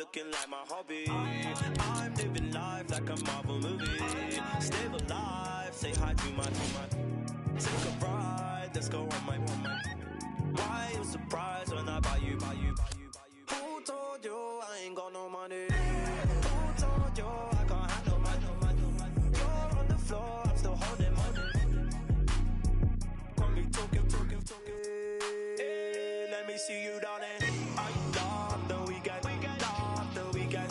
looking like my hobby. I'm living life like a Marvel movie. Stay alive, say hi to my. Take a ride, let's go on my. Why you surprised when I buy you? Who told you I ain't got no money? Who told you I can't handle money? You're on the floor, I'm still holding money. Got me talking. Hey, let me see you, darling. Are you love the weekend? Love the weekend.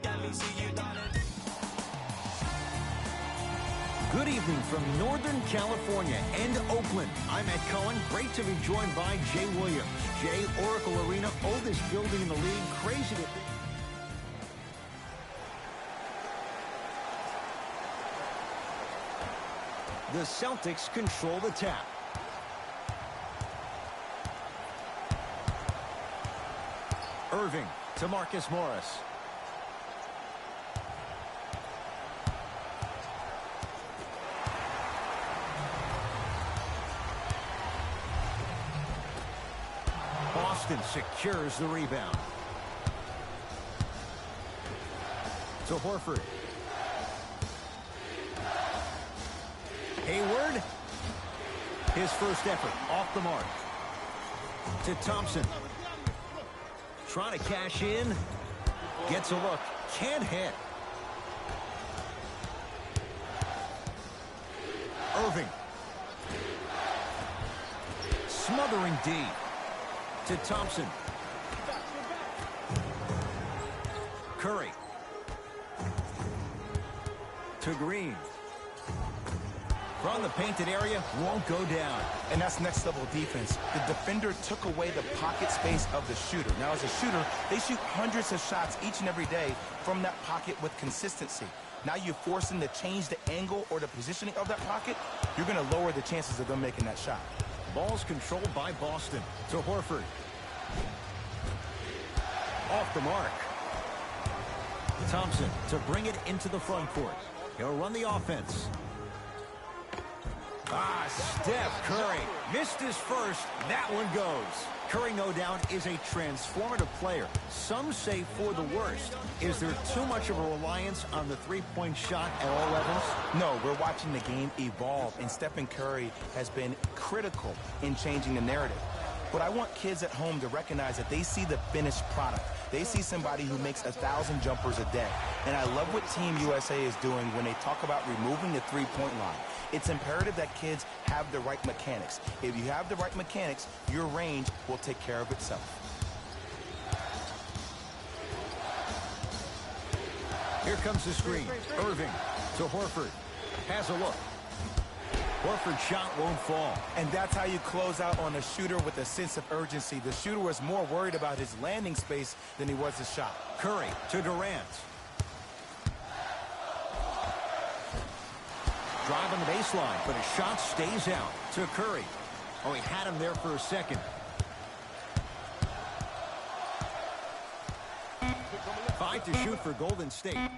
Let me see you, darling. Good evening from Northern California and Oakland. I'm Ed Cohen. Great to be joined by Jay Williams. Jay, Oracle Arena, oldest building in the league. Crazy to think. The Celtics control the tap. Irving to Marcus Morris. Boston secures the rebound. To Horford. Hayward. His first effort off the mark. To Thompson. Trying to cash in. Gets a look. Can't hit. Irving. Smothering D. To Thompson. Curry. To Green. From the painted area, won't go down. And that's next level defense. The defender took away the pocket space of the shooter. Now as a shooter, they shoot hundreds of shots each and every day from that pocket with consistency. Now you force them to change the angle or the positioning of that pocket, you're going to lower the chances of them making that shot. Ball's controlled by Boston. To Horford. Off the mark. Thompson to bring it into the front court. He'll run the offense. Steph Curry missed his first. That one goes. Curry, no doubt, is a transformative player. Some say for the worst. Is there too much of a reliance on the three-point shot at all levels? No, we're watching the game evolve, and Stephen Curry has been critical in changing the narrative. But I want kids at home to recognize that they see the finished product. They see somebody who makes 1,000 jumpers a day. And I love what Team USA is doing when they talk about removing the three-point line. It's imperative that kids have the right mechanics. If you have the right mechanics, your range will take care of itself. Here comes the screen. Irving to Horford. Has a look. Horford's shot won't fall. And that's how you close out on a shooter with a sense of urgency. The shooter was more worried about his landing space than he was his shot. Curry to Durant. Drive on the baseline, but his shot stays out. To Curry. Oh, he had him there for a second. 5 to shoot for Golden State.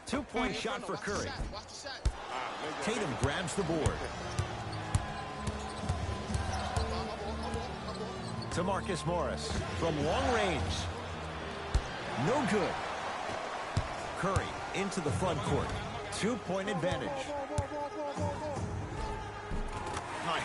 2-point shot for Curry. Tatum grabs the board. To Marcus Morris. From long range. No good. Curry into the front court. 2-point advantage.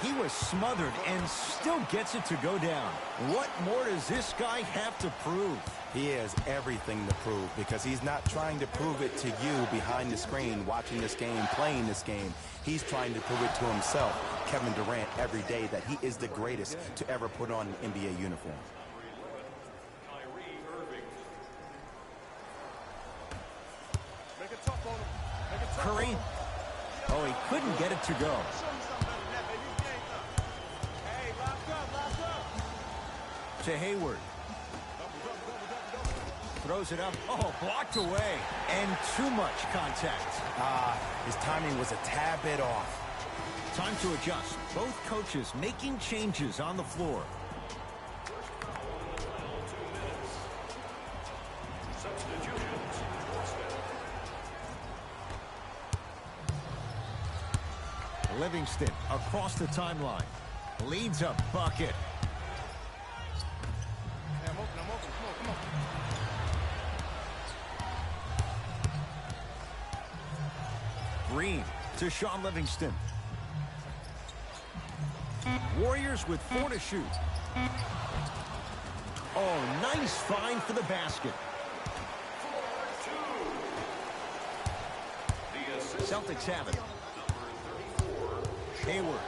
He was smothered and still gets it to go down. What more does this guy have to prove? He has everything to prove because he's not trying to prove it to you behind the screen, watching this game, playing this game. He's trying to prove it to himself, Kevin Durant, every day that he is the greatest to ever put on an NBA uniform. Curry. Oh, he couldn't get it to go. To Hayward. Throws it up. Oh, blocked away. And too much contact. His timing was a tad bit off. Time to adjust. Both coaches making changes on the floor. Livingston across the timeline. Leads a bucket. Green to Sean Livingston. Warriors with 4 to shoot. Oh, nice find for the basket. Celtics have it. Hayward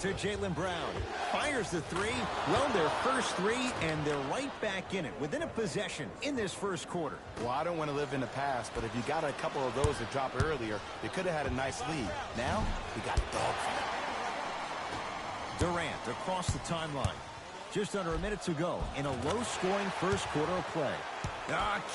to Jaylen Brown. Fires the three. Well, their first three, and they're right back in it within a possession in this first quarter. Well, I don't want to live in the past, but if you got a couple of those that dropped earlier, you could have had a nice lead. Now, we got a dogfight. Durant across the timeline. Just under a minute to go in a low-scoring first quarter of play.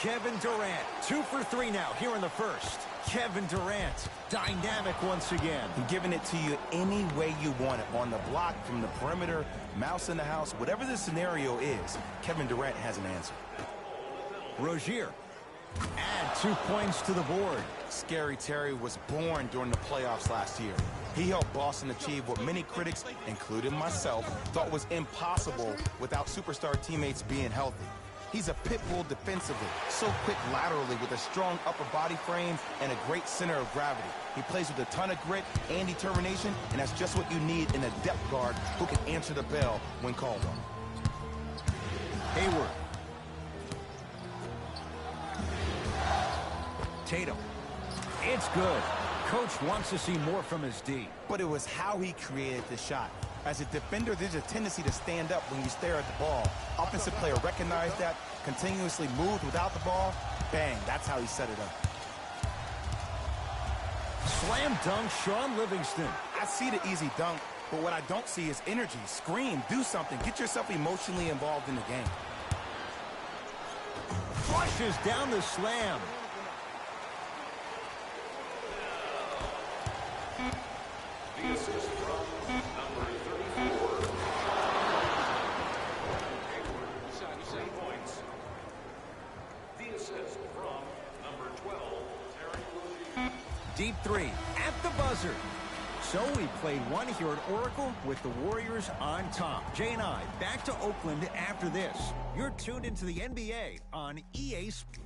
Kevin Durant, 2 for 3 now here in the first. Kevin Durant, dynamic once again. And giving it to you any way you want it. On the block, from the perimeter, mouse in the house, whatever the scenario is, Kevin Durant has an answer. Rozier, add 2 points to the board. Scary Terry was born during the playoffs last year. He helped Boston achieve what many critics, including myself, thought was impossible without superstar teammates being healthy. He's a pit bull defensively, so quick laterally with a strong upper body frame and a great center of gravity. He plays with a ton of grit and determination, and that's just what you need in a depth guard who can answer the bell when called on. Hayward. Tatum. It's good. Coach wants to see more from his D. But it was how he created the shot. As a defender, there's a tendency to stand up when you stare at the ball. Offensive player recognized that, continuously moved without the ball. Bang, that's how he set it up. Slam dunk, Sean Livingston. I see the easy dunk, but what I don't see is energy. Scream, do something. Get yourself emotionally involved in the game. Flushes down the slam. The assist from number 34. Hayward, 7 points. The assist from number 12, Terry Rozier. Deep three at the buzzer. So we played one here at Oracle with the Warriors on top. Jay and I back to Oakland after this. You're tuned into the NBA on EA Sports.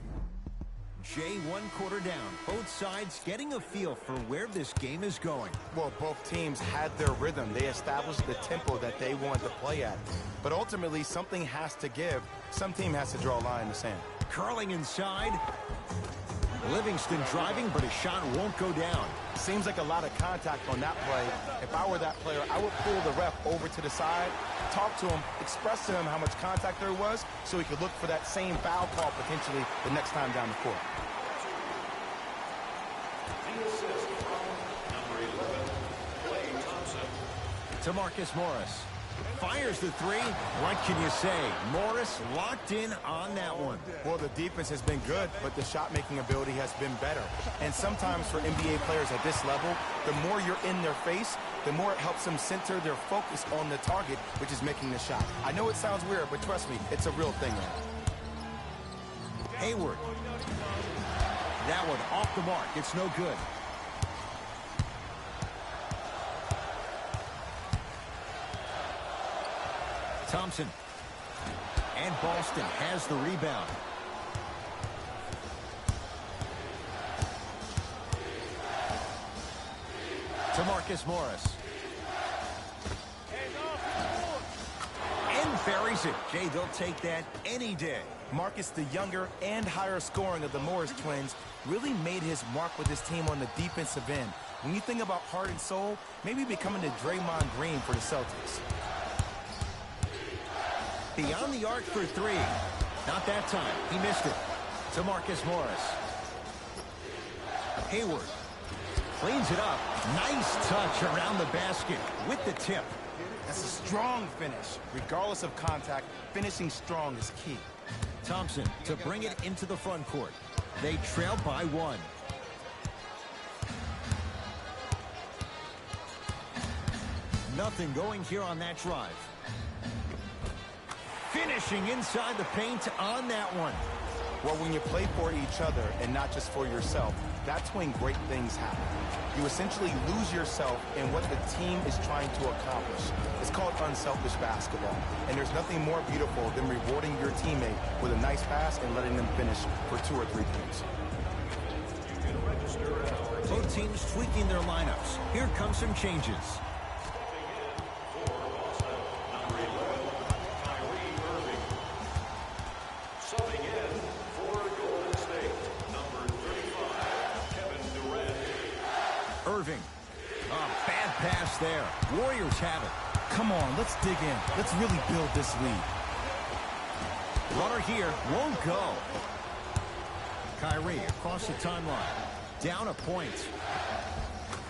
Jay, 1 quarter down. Both sides getting a feel for where this game is going. Well, both teams had their rhythm. They established the tempo that they wanted to play at. But ultimately, something has to give. Some team has to draw a line in the sand. Curling inside. Livingston driving, but his shot won't go down. Seems like a lot of contact on that play. If I were that player, I would pull the ref over to the side, talk to him, express to him how much contact there was so he could look for that same foul call potentially the next time down the court. The assist from number 11, Klay Thompson. To Marcus Morris. Fires the three. What can you say? Morris locked in on that one. Well, the defense has been good, but the shot-making ability has been better. And sometimes for NBA players at this level, the more you're in their face, the more it helps them center their focus on the target, which is making the shot. I know it sounds weird, but trust me, it's a real thing, man. Hayward. That one off the mark. It's no good. Thompson. And Boston has the rebound. To Marcus Morris. And buries it. Jay, they'll take that any day. Marcus, the younger and higher scoring of the Morris twins, really made his mark with his team on the defensive end. When you think about heart and soul, maybe becoming the Draymond Green for the Celtics. Beyond the arc for three. Not that time. He missed it. To Marcus Morris. Hayward. Cleans it up. Nice touch around the basket with the tip. That's a strong finish. Regardless of contact, finishing strong is key. Thompson to bring it into the front court. They trail by 1. Nothing going here on that drive. Finishing inside the paint on that one. Well, when you play for each other and not just for yourself, that's when great things happen. You essentially lose yourself in what the team is trying to accomplish. It's called unselfish basketball. And there's nothing more beautiful than rewarding your teammate with a nice pass and letting them finish for 2 or 3 points. You can register at our Both Both teams tweaking their lineups. Here come some changes. Subbing in for Golden State, number 35, Kevin Durant. Irving. A bad pass there. Warriors have it. Come on, let's dig in. Let's really build this lead. Runner here won't go. Kyrie across the timeline. Down a point.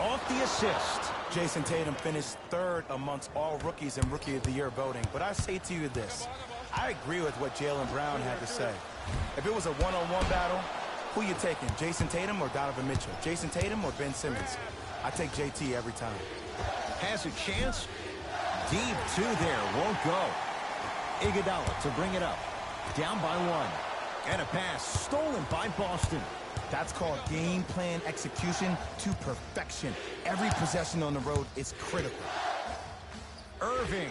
Off the assist. Jason Tatum finished third amongst all rookies in Rookie of the Year voting. But I say to you this. I agree with what Jaylen Brown had to say. If it was a one-on-one battle, who you taking, Jason Tatum or Donovan Mitchell? Jason Tatum or Ben Simmons? I take JT every time. Has a chance. Deep two there. Won't go. Iguodala to bring it up. Down by one. And a pass stolen by Boston. That's called game plan execution to perfection. Every possession on the road is critical. Irving.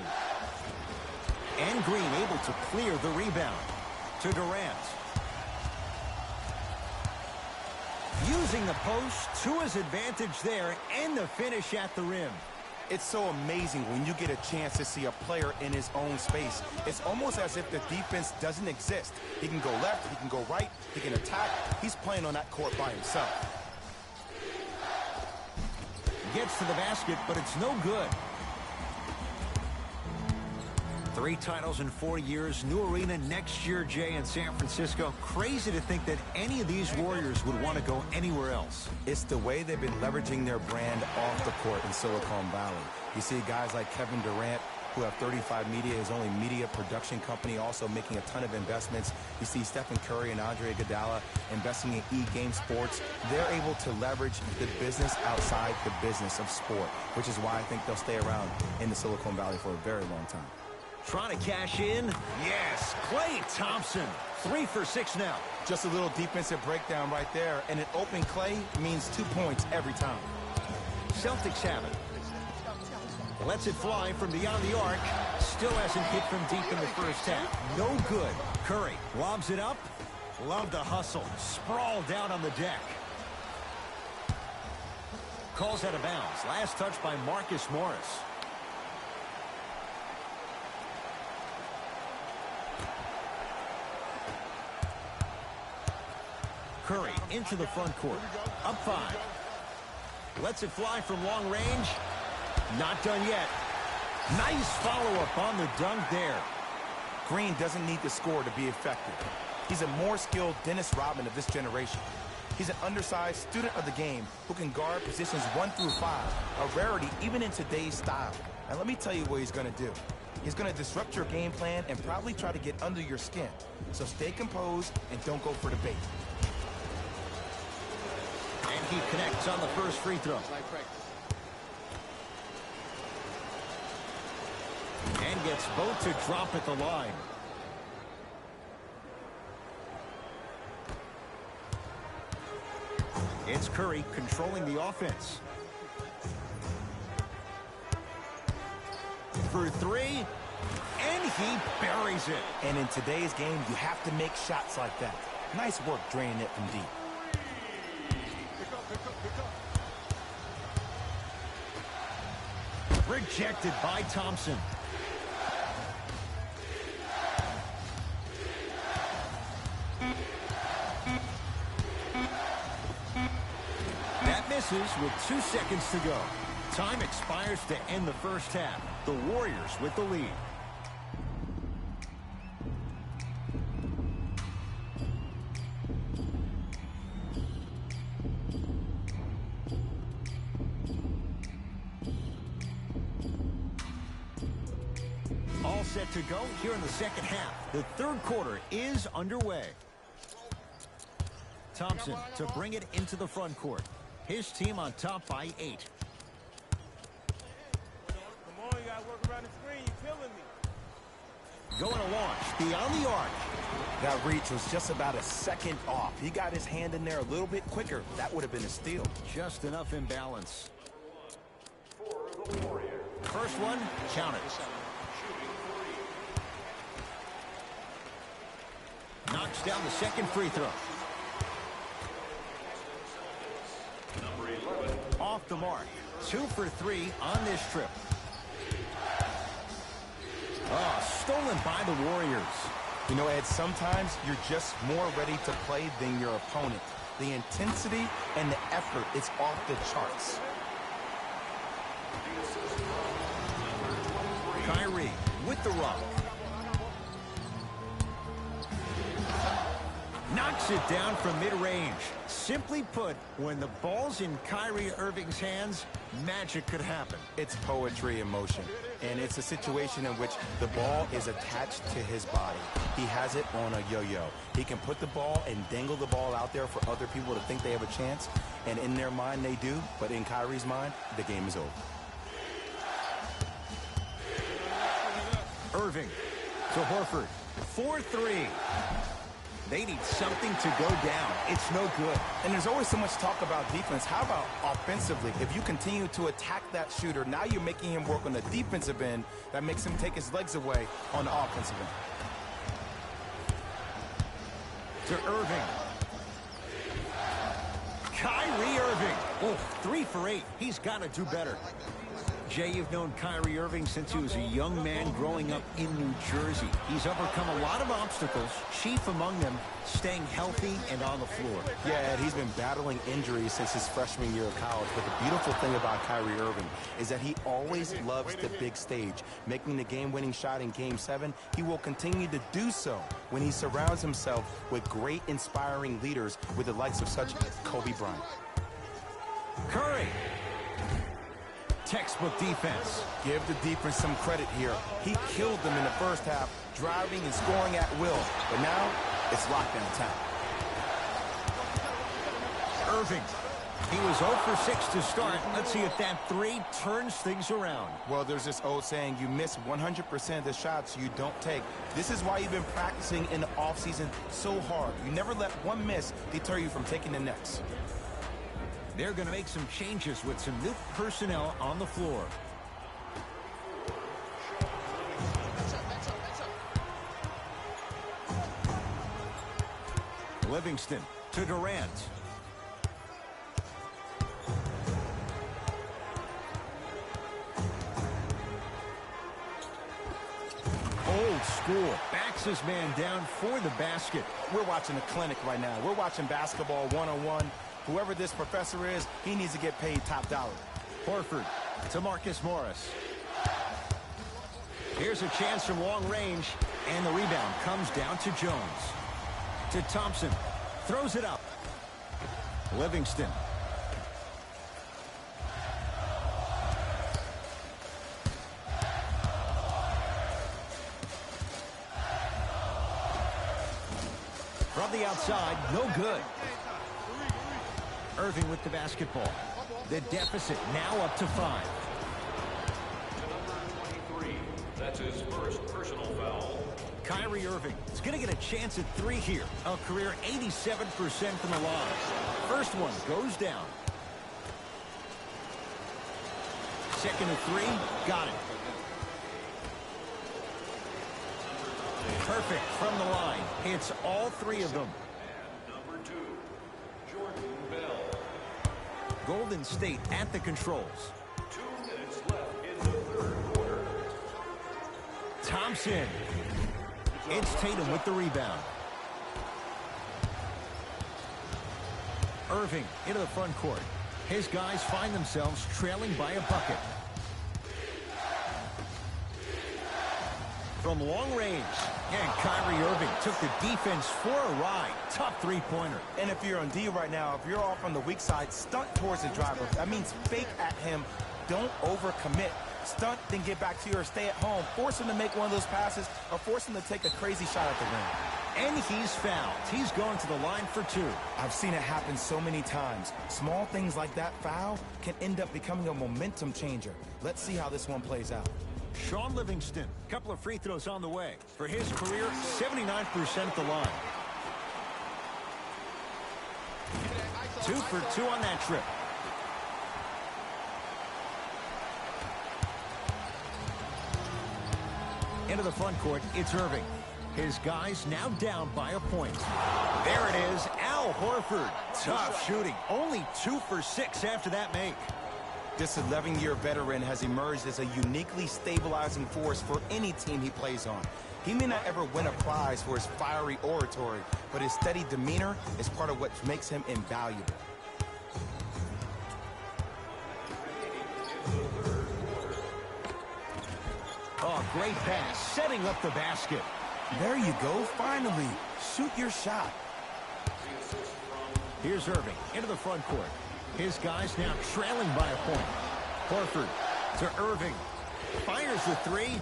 And Green able to clear the rebound. To Durant. Using the post to his advantage there, and the finish at the rim. It's so amazing when you get a chance to see a player in his own space. It's almost as if the defense doesn't exist. He can go left, he can go right, he can attack. He's playing on that court by himself. Gets to the basket, but it's no good. 3 titles in 4 years. New arena next year, Jay, in San Francisco. Crazy to think that any of these Warriors would want to go anywhere else. It's the way they've been leveraging their brand off the court in Silicon Valley. You see guys like Kevin Durant, who have 35 Media, his only media production company, also making a ton of investments. You see Stephen Curry and Andre Iguodala investing in E-Game Sports. They're able to leverage the business outside the business of sport, which is why I think they'll stay around in the Silicon Valley for a very long time. Trying to cash in. Yes, Klay Thompson. 3 for 6 now. Just a little defensive breakdown right there, and an open Klay means 2 points every time. Celtics have it. Lets it fly from beyond the arc. Still hasn't hit from deep in the first half. No good. Curry lobs it up. Love the hustle. Sprawled down on the deck. Calls out of bounds. Last touch by Marcus Morris. Curry into the front court. Up 5. Lets it fly from long range. Not done yet. Nice follow-up on the dunk there. Green doesn't need to score to be effective. He's a more skilled Dennis Rodman of this generation. He's an undersized student of the game who can guard positions 1 through 5, a rarity even in today's style. And let me tell you what he's going to do. He's going to disrupt your game plan and probably try to get under your skin. So stay composed and don't go for the bait. And he connects on the first free throw. And gets both to drop at the line. It's Curry controlling the offense. For 3. And he buries it. And in today's game, you have to make shots like that. Nice work draining it from deep. Rejected by Thompson. That misses with 2 seconds to go. Time expires to end the first half. The Warriors with the lead. All set to go here in the second half. The third quarter is underway. Thompson to bring it into the front court. His team on top by 8. Come on, you gotta work around the screen. You're killing me. Going to launch beyond the arc. That reach was just about a second off. He got his hand in there a little bit quicker. That would have been a steal. Just enough imbalance. First one, count it. Knocks down the second free throw. Number 11, off the mark. 2 for 3 on this trip. Oh, stolen by the Warriors. You know, Ed, sometimes you're just more ready to play than your opponent. The intensity and the effort is off the charts. Kyrie with the rock. Knocks it down from mid-range. Simply put, when the ball's in Kyrie Irving's hands, magic could happen. It's poetry in motion, and it's a situation in which the ball is attached to his body. He has it on a yo-yo. He can put the ball and dangle the ball out there for other people to think they have a chance, and in their mind they do, but in Kyrie's mind, the game is over. Irving to Horford. 4-3. They need something to go down. It's no good. And there's always so much talk about defense. How about offensively? If you continue to attack that shooter, now you're making him work on the defensive end. That makes him take his legs away on the offensive end. To Irving. Kyrie Irving. Oh, 3 for 8. He's got to do better. Jay, you've known Kyrie Irving since he was a young man growing up in New Jersey. He's overcome a lot of obstacles, chief among them staying healthy and on the floor. Yeah, Ed, he's been battling injuries since his freshman year of college. But the beautiful thing about Kyrie Irving is that he always loves the big stage. Making the game-winning shot in Game 7, he will continue to do so when he surrounds himself with great, inspiring leaders with the likes of such Kobe Bryant. Curry. Textbook defense. Give the defense some credit here. He killed them in the first half, driving and scoring at will. But now, it's lockdown time. Irving. He was 0 for 6 to start. Let's see if that 3 turns things around. Well, there's this old saying, you miss 100% of the shots you don't take. This is why you've been practicing in the offseason so hard. You never let one miss deter you from taking the next. They're going to make some changes with some new personnel on the floor. Livingston to Durant. Old school. Backs his man down for the basket. We're watching a clinic right now. We're watching basketball one-on-one. Whoever this professor is, he needs to get paid top dollar. Horford to Marcus Morris. Here's a chance from long range, and the rebound comes down to Jones. To Thompson. Throws it up. Livingston. From the outside, no good. Irving with the basketball. The deficit now up to 5. Number 23. That's his first personal foul. Kyrie Irving is going to get a chance at 3 here. A career 87% from the line. First one goes down. Second and 3. Got it. Perfect from the line. Hits all 3 of them. And number 2, Jordan Bell. Golden State at the controls. 2 minutes left in the third quarter. Thompson. It's Tatum with the rebound. Irving into the front court. His guys find themselves trailing by a bucket. From long range. And Kyrie Irving took the defense for a ride. Tough three-pointer. And if you're on D right now, if you're off on the weak side, stunt towards the driver. That means fake at him. Don't overcommit. Stunt, then get back to your stay at home. Force him to make one of those passes or force him to take a crazy shot at the rim. And he's fouled. He's going to the line for 2. I've seen it happen so many times. Small things like that foul can end up becoming a momentum changer. Let's see how this one plays out. Sean Livingston, couple of free throws on the way. For his career, 79% at the line. 2 for 2 on that trip. Into the front court, it's Irving. His guys now down by a point. There it is, Al Horford. Tough shooting. Only 2 for 6 after that make. This 11-year veteran has emerged as a uniquely stabilizing force for any team he plays on. He may not ever win a prize for his fiery oratory, but his steady demeanor is part of what makes him invaluable. Oh, great pass, setting up the basket. There you go, finally. Shoot your shot. Here's Irving into the front court. His guys now trailing by a point. Horford to Irving. Fires the three.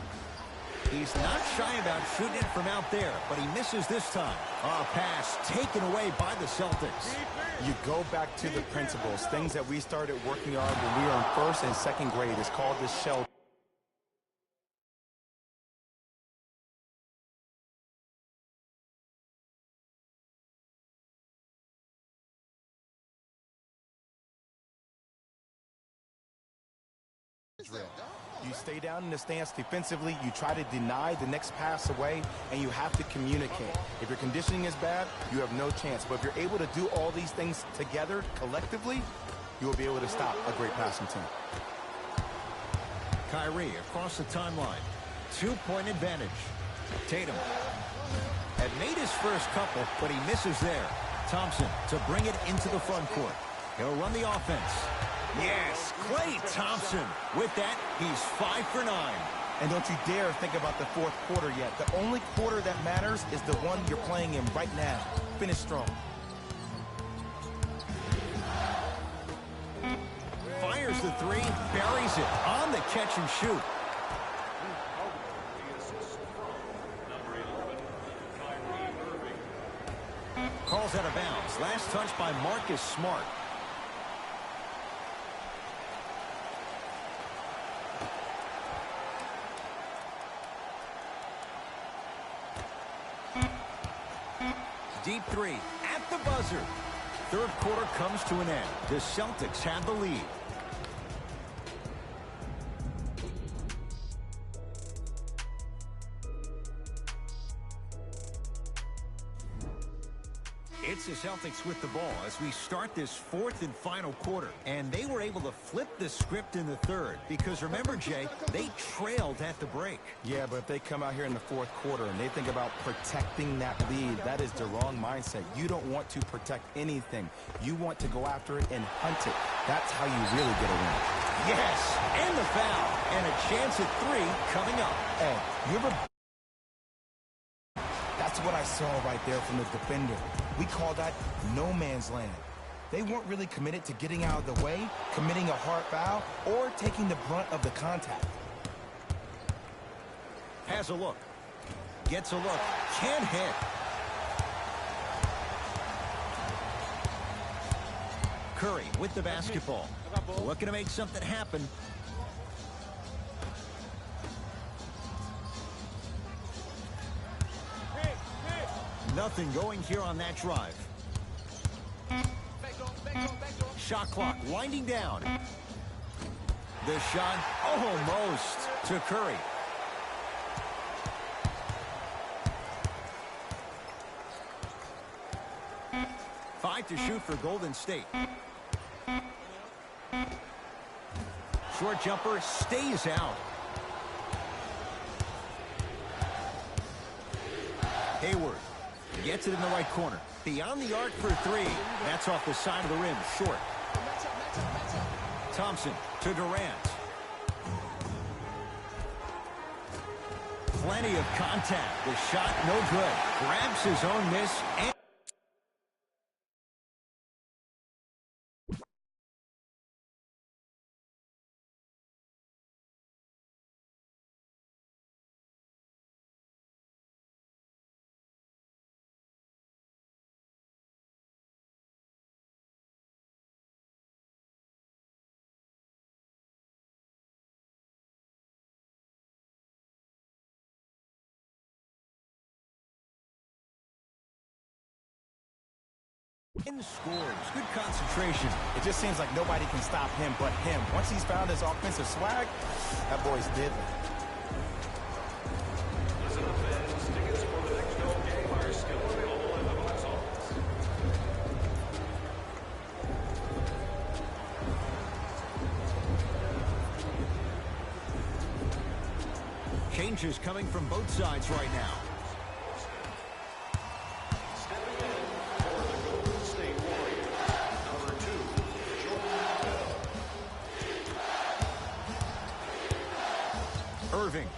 He's not shy about shooting it from out there, but he misses this time. A pass taken away by the Celtics. You go back to the principles, things that we started working on when we were in first and second grade. It's called the shell. You stay down in the stance defensively, you try to deny the next pass away, and you have to communicate. If your conditioning is bad, you have no chance. But if you're able to do all these things together, collectively, you will be able to stop a great passing team. Kyrie across the timeline. 2-point advantage. Tatum had made his first couple, but he misses there. Thompson to bring it into the front court. He'll run the offense. Yes, Klay Thompson. With that, he's 5 for 9. And don't you dare think about the fourth quarter yet. The only quarter that matters is the one you're playing in right now. Finish strong. Fires the three, buries it on the catch and shoot. Calls out of bounds. Last touch by Marcus Smart. Deep three at the buzzer. Third quarter comes to an end. The Celtics have the lead. It's the Celtics with the ball as we start this fourth and final quarter. And they were able to flip the script in the third because, remember, Jay, they trailed at the break. Yeah, but if they come out here in the fourth quarter and they think about protecting that lead, that is the wrong mindset. You don't want to protect anything. You want to go after it and hunt it. That's how you really get a win. Yes, and the foul. And a chance at three coming up. Hey, you ever... That's what I saw right there from the defender. We call that no man's land. They weren't really committed to getting out of the way, committing a hard foul, or taking the brunt of the contact. Has a look. Gets a look. Can't hit. Curry with the basketball. Looking to make something happen. Nothing going here on that drive. Shot clock winding down. The shot almost to Curry. Five to shoot for Golden State. Short jumper stays out. Hayward gets it in the right corner. Beyond the arc for three. That's off the side of the rim. Short. Thompson to Durant. Plenty of contact. The shot no good. Grabs his own miss and scores. Good concentration. It just seems like nobody can stop him but him. Once he's found his offensive swag, that boy's deadly. Listen to fans. Tickets for the next home game are still available in the box office. changes coming from both sides right now. Stepping in for the Golden State Warriors, number 2, Irving.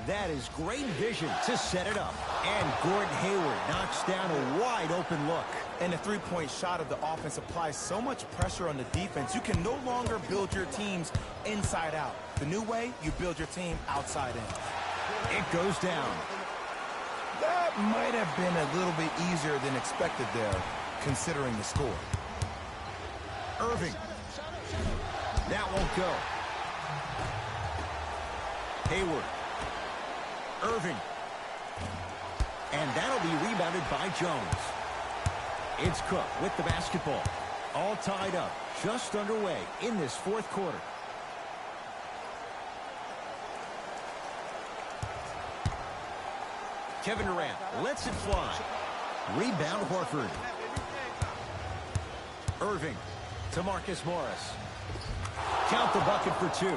That is great vision to set it up. And Gordon Hayward knocks down a wide open look. And the three-point shot of the offense applies so much pressure on the defense, you can no longer build your teams inside out. The new way, you build your team outside in. It goes down. That might have been a little bit easier than expected there, considering the score. Irving. That won't go. Hayward. Irving. And that'll be rebounded by Jones. It's Cook with the basketball. All tied up, just underway in this fourth quarter. Kevin Durant lets it fly. Rebound Horford. Irving to Marcus Morris. Count the bucket for 2.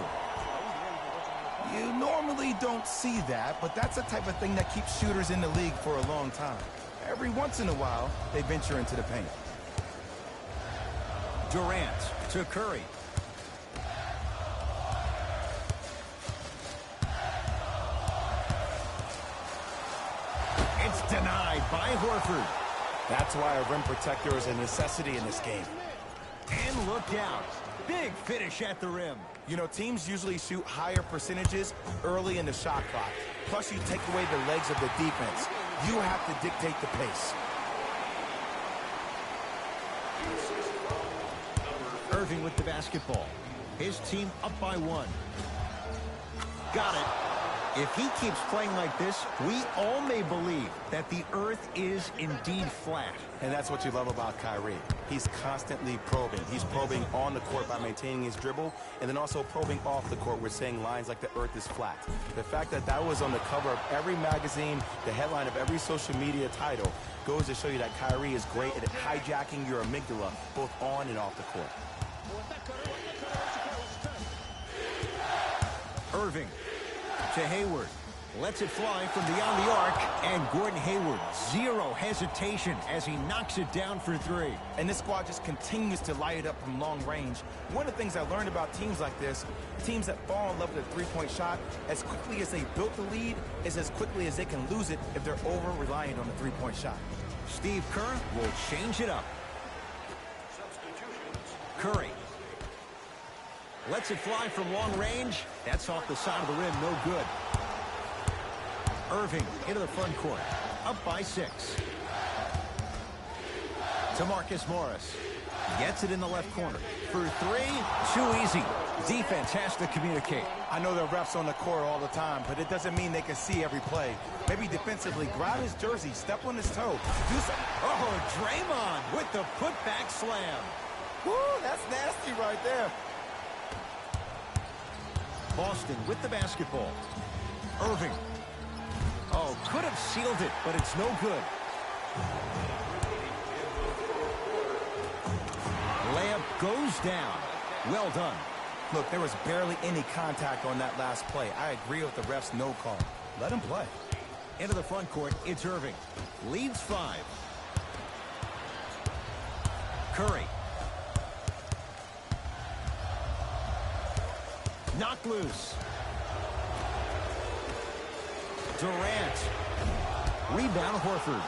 You normally don't see that, but that's the type of thing that keeps shooters in the league for a long time. Every once in a while, they venture into the paint. Durant to Curry. It's denied by Horford. That's why a rim protector is a necessity in this game. And look out. Big finish at the rim. You know, teams usually shoot higher percentages early in the shot clock. Plus, you take away the legs of the defense. You have to dictate the pace. Irving with the basketball. His team up by 1. Got it. If he keeps playing like this, we all may believe that the earth is indeed flat. And that's what you love about Kyrie. He's constantly probing. He's probing on the court by maintaining his dribble, and then also probing off the court with saying lines like the earth is flat. The fact that that was on the cover of every magazine, the headline of every social media title, goes to show you that Kyrie is great at hijacking your amygdala, both on and off the court. Irving to Hayward. Lets it fly from beyond the arc, and Gordon Hayward, zero hesitation as he knocks it down for 3. And this squad just continues to light it up from long range. One of the things I learned about teams like this, teams that fall in love with a three-point shot, as quickly as they built the lead, is as quickly as they can lose it if they're over-reliant on the three-point shot. Steve Kerr will change it up. Curry. Lets it fly from long range. That's off the side of the rim, no good. Irving into the front court, up by 6. To Marcus Morris. Gets it in the left corner. For 3, too easy. Defense has to communicate. I know the refs on the court all the time, but it doesn't mean they can see every play. Maybe defensively, grab his jersey, step on his toe, do something. Oh, Draymond with the putback slam. Woo, that's nasty right there. Boston with the basketball. Irving. Oh, could have sealed it, but it's no good. Layup goes down. Well done. Look, there was barely any contact on that last play. I agree with the ref's no call. Let him play. Into the front court, it's Irving. Leads 5. Curry. Knocked loose. Durant. Rebound Horford.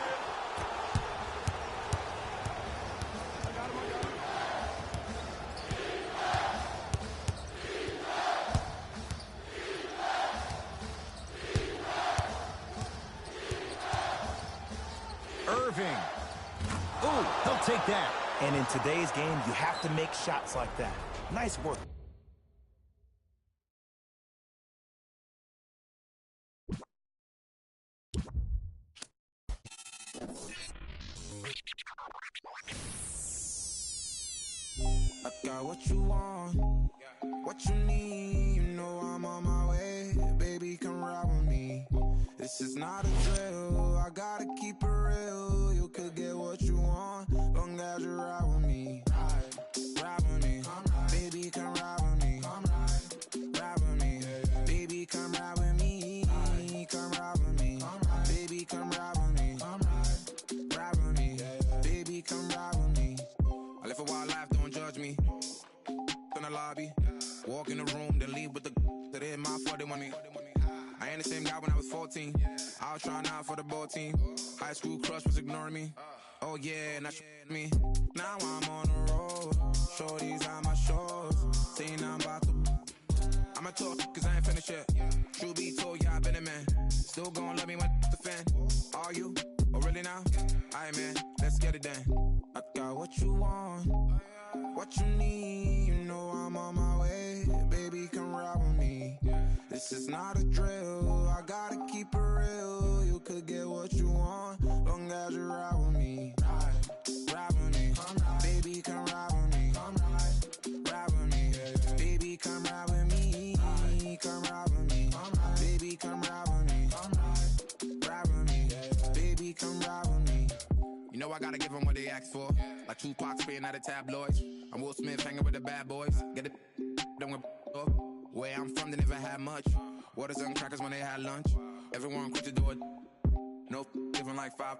Irving. Ooh, he'll take that. And in today's game, you have to make shots like that. Nice work. I got what you want, what you need. You know I'm on my way, baby, come ride with me. This is not a drill, I gotta keep it real. You could get what you want, long as you ride with me. Ride with me, baby, come ride with me. Ride with me, baby, come ride with me. same guy when I was 14. I was trying out for the ball team. High school crush was ignoring me. Oh yeah, now she me. Now I'm on the road. Shorties on my shores. Saying I'm about to. I'ma talk cause I ain't finished yet. True be told, yeah, I been a man. Still gon' love me when the fan. Are you? Oh really now? Aight man, let's get it done. I got what you want, what you need. You know I'm on my way. Baby, come ride with me. This is not a drill. I gotta keep it real. You could get what you want, long as you ride with me. Ride with me. Baby, come ride with me. Ride with me. Baby, come ride with me. Come ride with me. Baby, come ride with me. Ride with me. Baby, come ride with me. You know I gotta give them what they asked for. Like Tupac spitting out of tabloids. I'm Will Smith hanging with the bad boys. Get it done with where I'm from, they never had much. Waters and crackers when they had lunch. Everyone quit to do it. No giving like 5.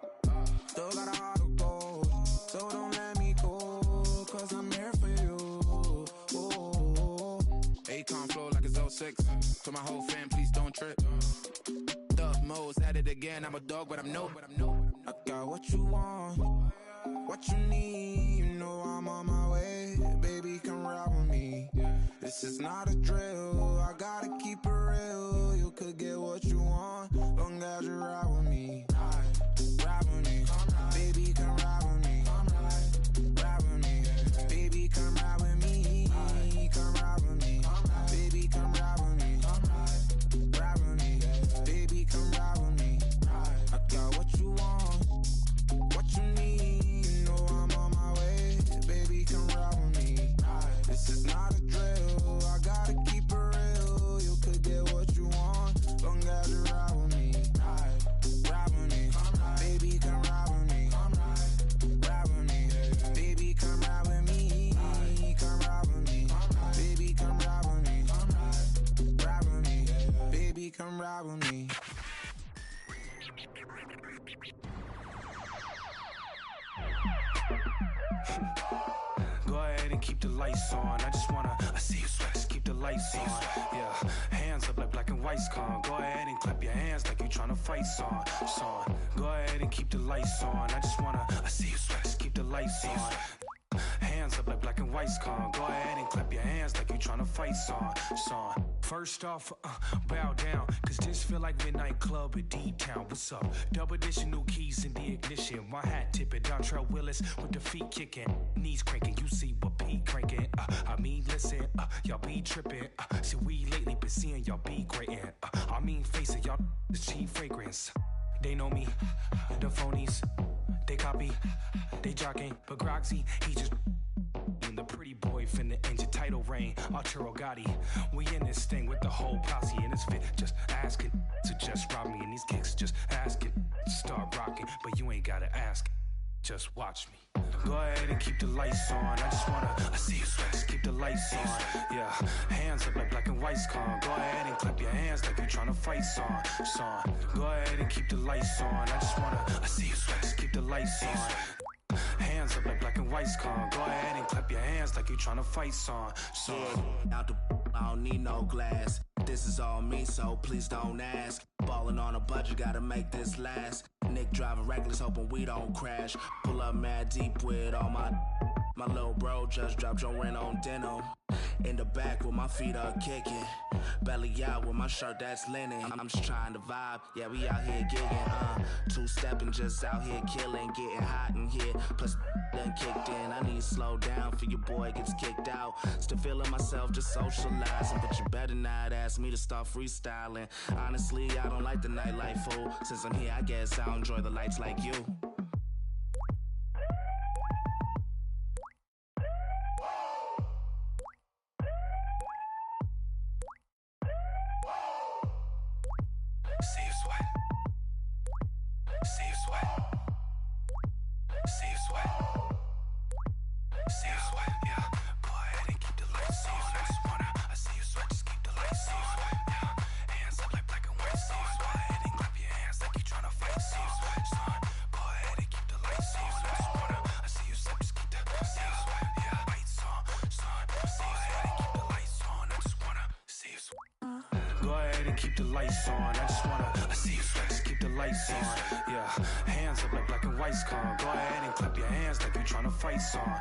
Still got a heart of gold, so don't let me go, cause I'm here for you. Oh. Akon flow like it's 06. To my whole fam, please don't trip. Duck Mo's at it again. I'm a dog, but I'm no. I got what you want, what you need. You know I'm on my way. Baby, come ride with me. This is not a drill. I gotta keep it real. You could get what you want, long as you ride with me. Ride with me. Baby, come ride with me. Ride with me. Baby, come ride with me. Come ride with me. Baby, come ride with me. Ride with me. Baby, come ride with me. I got what you want, what you need. You know I'm on my way. Baby, come ride with me. This is not a drill. I gotta keep it real. You could get what you want, long as you ride with me. Ride with me. Baby, come ride with me. Ride with me. Baby, come ride with me. Come ride with me. Baby, come ride with me. Ride with me. Baby, come ride with me. Go ahead and keep the lights on. I just wanna, I see you sweat. Just keep the lights on. Yeah, hands up like black and white's con. Go ahead and clap your hands like you tryna fight song. Go ahead and keep the lights on. I just wanna, I see you sweat. Just keep the lights on. Hands up like black and white's con. Go ahead and clap your hands like you tryna fight song. First off, bow down, cause this feel like midnight club at D-Town. What's up? Double edition, new keys in the ignition. My hat tipping, Dontrell Willis with the feet kicking. Knees cranking, you see what Pete cranking. I mean, listen, y'all be tripping. See, we lately been seeing y'all be grating. I mean, face it, y'all is cheap fragrance. They know me, the phonies. They copy, they jocking. But Groxy, he just and the pretty boy finna enter title reign. Arturo Gotti, we in this thing with the whole posse in his fit. Just asking to just rob me, and these kicks just asking to start rocking. But you ain't gotta ask, just watch me. Go ahead and keep the lights on. I just wanna, I see you sweat. Just keep the lights on. Yeah, hands up like black and white's con. Go ahead and clap your hands like you tryna fight song. Go ahead and keep the lights on. I just wanna, I see you sweat. Just keep the lights on. Hands up like black and white's con. Go ahead and clap your hands like you tryna fight song. Out the I don't need no glass. This is all me, so please don't ask. Ballin' on a budget, gotta make this last. Nick driving reckless, hoping we don't crash. Pull up mad deep with all my little bro just dropped your rent on denim. In the back with my feet up kicking. Belly out with my shirt that's linen. I'm just trying to vibe, yeah, we out here gigging. Two-stepping, just out here killing. Getting hot in here, plus done kicked in. I need to slow down for your boy gets kicked out. Still feeling myself, just socializing. But you better not ask me to start freestyling. Honestly, I don't like the nightlife, fool. Since I'm here, I guess I'll enjoy the lights like you. See you sweat. See you sweat. See you sweat. See you sweat. Yeah. Go ahead and keep the lights on. I just wanna, I see you sweat. Just keep the lights on. Yeah. Hands up like black and white. See you sweat. Go ahead and clap your hands like you tryna fight. See you sweat. Go ahead and keep the lights on. I just wanna, I see you sweat. Just keep the sweat. Yeah. Lights on. Go ahead and keep the lights on. I just wanna see you sweat. Go ahead and keep the lights on. I just wanna see you sweat, just keep the lights on. Yeah, hands up like black and white's con. Go ahead and clap your hands like you tryna fight song.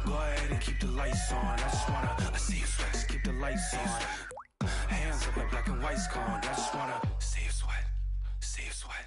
Go ahead and keep the lights on. I just wanna see you sweat, just keep the lights on. Hands up like black and white's con. I just wanna see you sweat, see you sweat.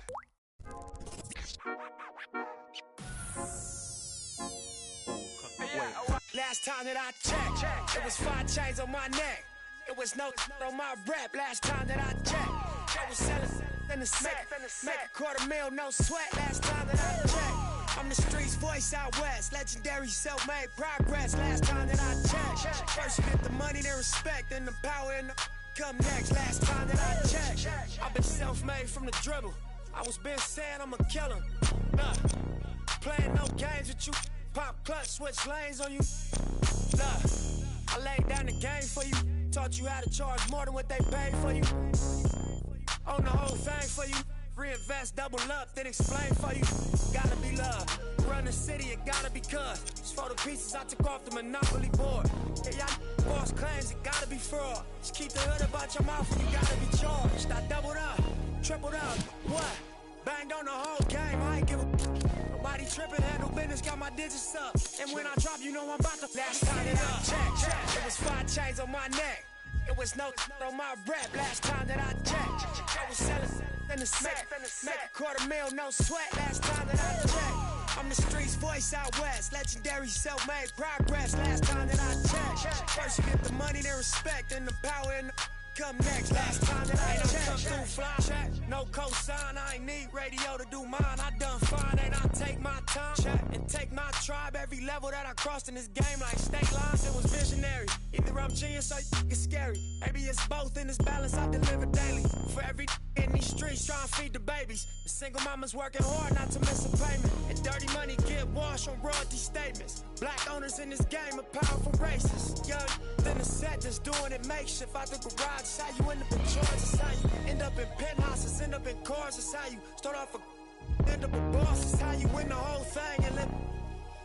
Last time that I checked, it was 5 chains on my neck. It was no on my rep. Last time that I checked, I was selling in the set. Make $250,000, no sweat. Last time that I checked, I'm the streets voice out west. Legendary self-made progress. Last time that I checked, first you get the money, then respect, then the power and the come next. Last time that I checked, I've been self-made from the dribble. I was been saying I'm a killer. Nah, playing no games with you. Pop clutch, switch lanes on you. Nah, I laid down the game for you. Taught you how to charge more than what they paid for you. Own the whole thing for you. Reinvest, double up, then explain for you. Gotta be love. Run the city, it gotta be cuz. It's for the pieces I took off the monopoly board. Yeah, y'all boss claims, it gotta be fraud. Just keep the hood about your mouth and you gotta be charged. I doubled up, tripled up, what? Banged on the whole game, I ain't give a nobody tripping, handle business, got my digits up. And when I drop, you know I'm about to last time that I checked, it was 5 chains on my neck. It was no on my rep. Last time that I checked, I was selling in the set. Make $250,000, no sweat. Last time that I checked, I'm the streets voice out west. Legendary self-made progress. Last time that I checked, first you get the money, then respect, then the power and the come next. Last time that I checked, come through fly check, no cosign. I ain't need radio to do mine. I done fine, and I take my time check and take my tribe. Every level that I crossed in this game, like state lines, it was visionary. Either I'm genius or it's scary. Maybe it's both in this balance I deliver daily. For every in these streets trying to feed the babies. The single mama's working hard not to miss a payment. And dirty money get washed on royalty statements. Black owners in this game are powerful racists. Young, then the set just doing it makeshift out the garage. It's how you end up in Georgia. It's how you end up in penthouses, end up in cars. It's how you start off a end up a boss. It's how you win the whole thing and live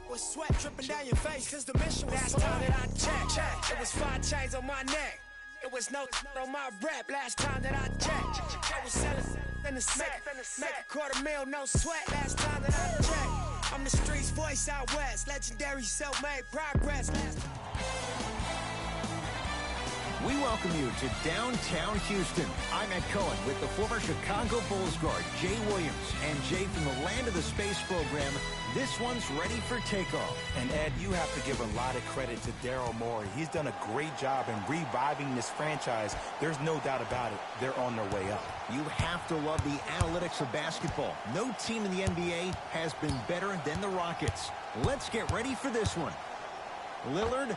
with sweat dripping down your face. Cause the mission was last time that I checked, it was 5 chains on my neck. It was no on my rep. Last time that I checked, I was selling in the set. Make $250,000, no sweat. Last time that I checked, I'm the streets voice out west. Legendary self-made progress. We welcome you to downtown Houston. I'm Ed Cohen with the former Chicago Bulls guard, Jay Williams. And Jay, from the land of the space program, this one's ready for takeoff. And Ed, you have to give a lot of credit to Daryl Morey. He's done a great job in reviving this franchise. There's no doubt about it. They're on their way up. You have to love the analytics of basketball. No team in the NBA has been better than the Rockets. Let's get ready for this one. Lillard.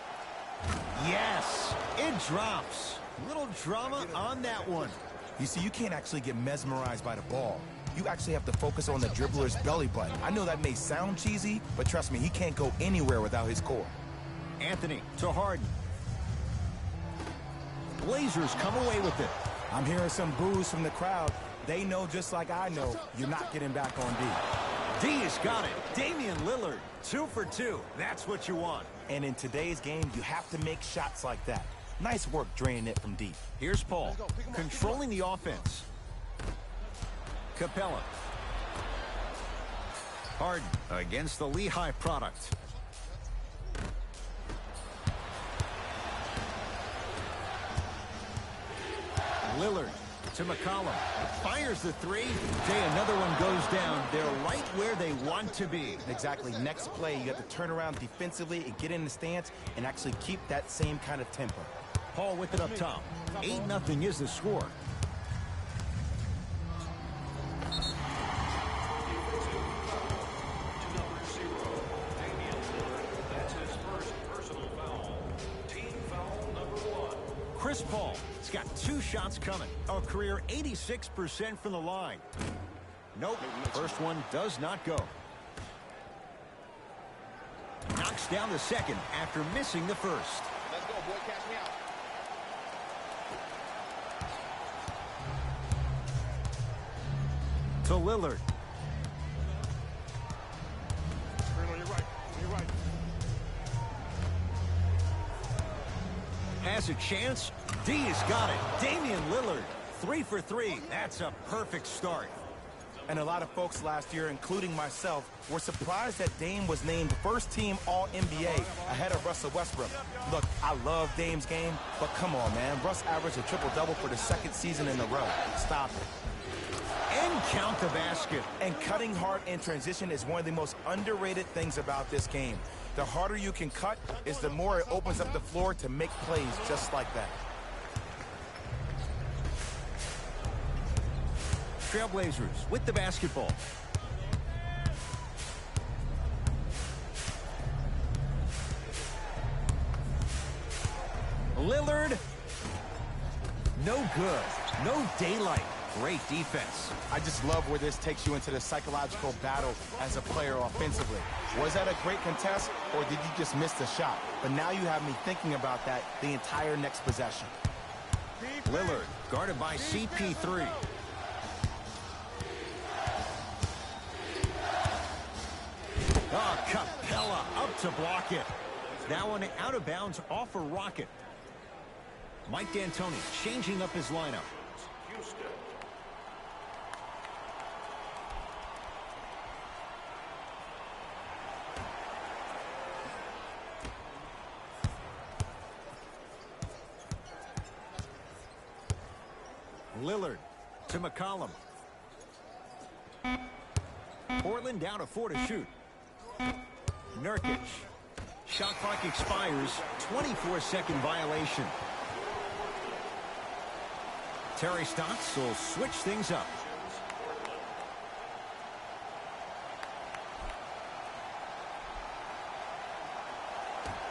Yes, it drops. Little drama on that one. You see, you can't actually get mesmerized by the ball. You actually have to focus on the dribbler's belly button. I know that may sound cheesy, but trust me, he can't go anywhere without his core. Anthony to Harden. Blazers come away with it. I'm hearing some boos from the crowd. They know just like I know, you're not getting back on D. D has got it. Damian Lillard, 2 for 2. That's what you want. And in today's game, you have to make shots like that. Nice work draining it from deep. Here's Paul, controlling the offense. Capella. Harden against the Lehigh product. Lillard to McCollum. Fires the 3. Jay, another one goes down. They're right where they want to be. Exactly. Next play, you have to turn around defensively and get in the stance and actually keep that same kind of tempo. Paul with it up top. 8-0 is the score. Chris Paul has got 2 shots coming. A career 86% from the line. Nope. First one does not go. Knocks down the second after missing the first. Let's go, boy. Catch me out. To Lillard. Turn on your right. On your right. Has a chance. D has got it. Damian Lillard. 3 for 3. That's a perfect start. And a lot of folks last year, including myself, were surprised that Dame was named first-team All-NBA ahead of Russell Westbrook. Look, I love Dame's game, but come on, man. Russ averaged a triple-double for the second season in a row. Stop it. And count the basket. And cutting hard in transition is one of the most underrated things about this game. The harder you can cut is the more it opens up the floor to make plays just like that. Trailblazers with the basketball. Lillard. No good. No daylight. Great defense. I just love where this takes you into the psychological battle as a player offensively. Was that a great contest, or did you just miss the shot? But now you have me thinking about that the entire next possession. Lillard guarded by CP3. Oh, Capella up to block it. That one out of bounds off a rocket. Mike D'Antoni changing up his lineup. Houston. Lillard to McCollum. Portland down to 4 to shoot. Nurkic. Shot clock expires. 24-second violation. Terry Stotts will switch things up.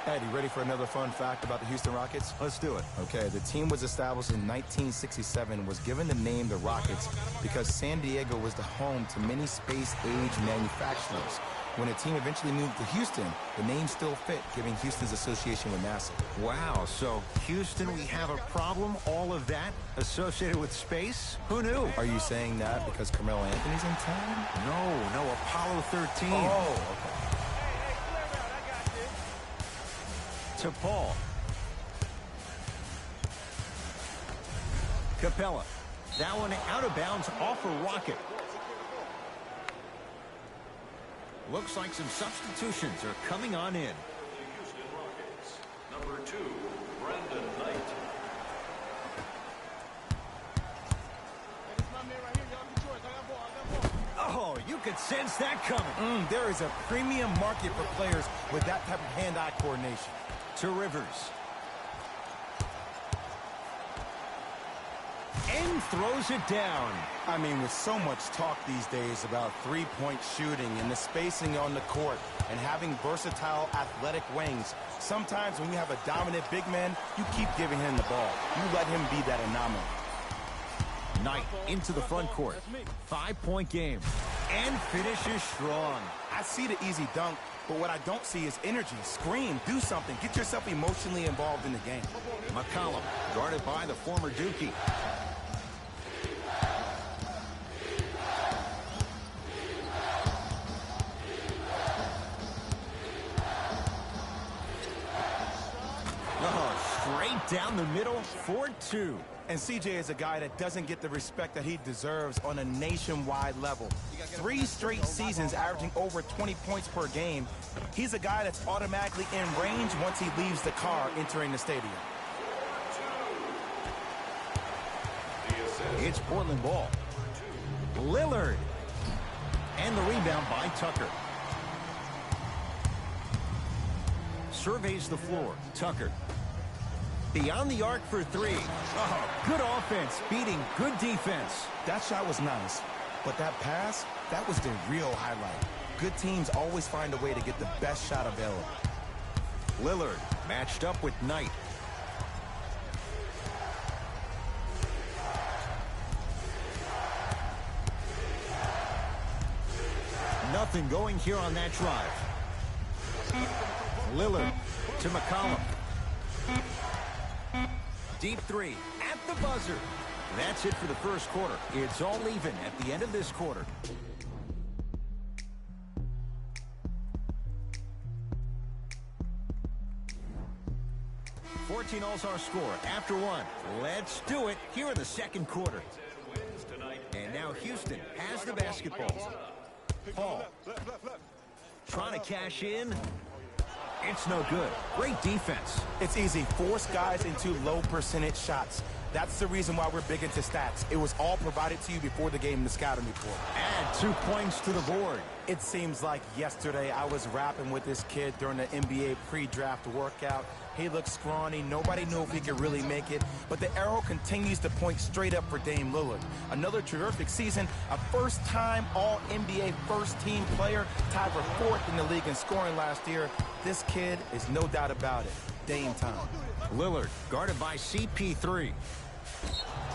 Ed, you ready for another fun fact about the Houston Rockets? Let's do it. Okay, the team was established in 1967, was given the name the Rockets because San Diego was the home to many space-age manufacturers. When the team eventually moved to Houston, the name still fit, giving Houston's association with NASA. Wow, so Houston, we have a problem? All of that associated with space? Who knew? Are you saying that because Carmelo Anthony's in town? No, Apollo 13. Oh, okay. To Paul. Capella. That one out of bounds off a rocket. Looks like some substitutions are coming on in. The Houston Rockets. Number 2, Brandon Knight. Oh, you could sense that coming. There is a premium market for players with that type of hand-eye coordination. To Rivers. And throws it down. I mean, with so much talk these days about three-point shooting and the spacing on the court and having versatile athletic wings, sometimes when you have a dominant big man, you keep giving him the ball. You let him be that anomaly. Knight into the front court. 5-point game. And finishes strong. I see the easy dunk, but what I don't see is energy. Scream, do something. Get yourself emotionally involved in the game. McCollum, guarded by the former Dookie. Oh, straight down the middle, 4-2. And CJ is a guy that doesn't get the respect that he deserves on a nationwide level. 3 straight seasons averaging over 20 points per game. He's a guy that's automatically in range once he leaves the car entering the stadium. It's Portland ball. Lillard. And the rebound by Tucker. Surveys the floor. Tucker. Beyond the arc for 3. Oh, good offense, beating good defense. That shot was nice, but that pass, that was the real highlight. Good teams always find a way to get the best shot available. Lillard matched up with Knight. Nothing going here on that drive. Lillard to McCollum. Deep 3 at the buzzer. That's it for the first quarter. It's all even at the end of this quarter. 14-all's our score. After one, let's do it here in the second quarter. And now Houston has the basketball. Paul trying to cash in. It's no good. Great defense. It's easy. Force guys into low percentage shots. That's the reason why we're big into stats. It was all provided to you before the game in the scouting report. Add 2 points to the board. It seems like yesterday I was rapping with this kid during the NBA pre-draft workout. He looked scrawny. Nobody knew if he could really make it. But the arrow continues to point straight up for Dame Lillard. Another terrific season. A first-time All-NBA first-team player. Tied for 4th in the league in scoring last year. This kid is no doubt about it. Dame time. Lillard guarded by CP3.